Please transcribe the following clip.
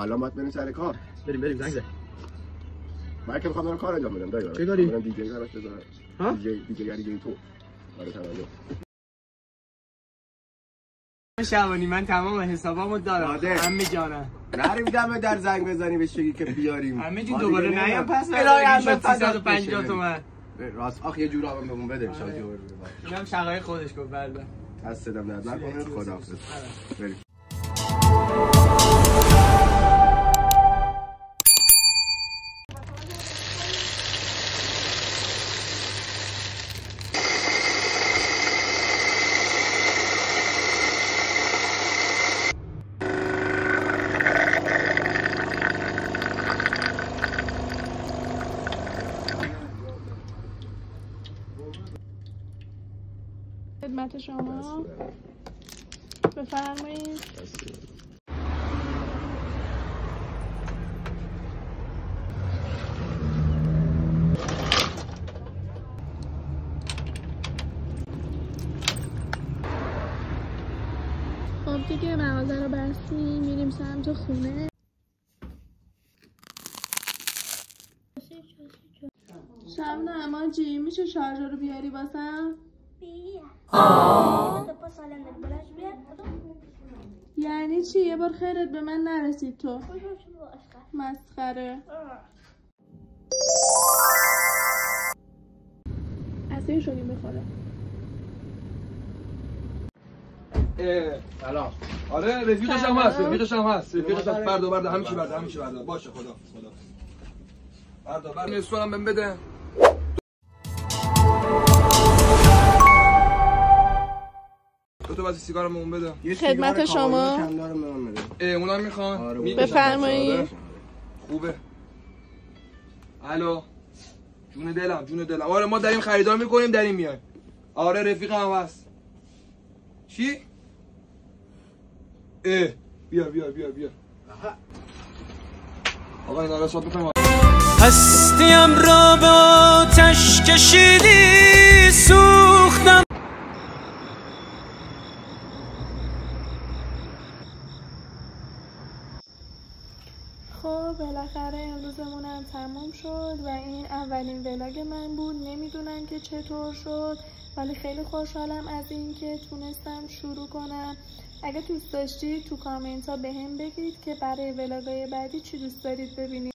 الان باید بریم سر کار. بریم زنگ زد. من که میخوام برم کار انجام بدم دایی. چه کاری؟ برم دیجی براش بذارم. ها؟ دیجی گری تو. برای تولد. شعبانی من تمام حسابامو دارم. عمه جانم. نریم دم در زنگ بزنی بهش بگی که بیاریم. عمه جون دوباره نیام پس برای 350 تومن. راست آخ یه جور آبم بهمون بده شادی رو. اینم شقای خودش گفت بله. دست دادم درد نکنه خداحافظ. بریم. خدمت شما بفرمایید. خب دیگه مغازه رو بستیم میریم سمت خونه. شبنم آجی میشه شارژر رو بیاری واسم؟ یعنی چی؟ یه بار خیرت به من نرسید تو مسخره. اصیل شدیم بخوره. سلام. آره رفیقش هم هست. رفیقش بردا همین چی بردا باشه خدا. بردا نسوارم بهم بده. تو واسه سیگارمون بده. خدمت شما. اونا میخوان. بفرمایید. خوبه. الو. جون دلم. آره ما داریم خریدار میکنیم داریم میایم. آره رفیقم هست. چی؟ بیا. آقا این آقا صاحب بفرما. هستیم را به آتش کشیدی سوختم. خب بالاخره امروزمون هم تموم شد و این اولین ولاگ من بود. نمیدونم که چطور شد ولی خیلی خوشحالم از این که تونستم شروع کنم. اگه دوست داشتید تو کامنت ها بهم بگید که برای ولاگای بعدی چی دوست دارید ببینید.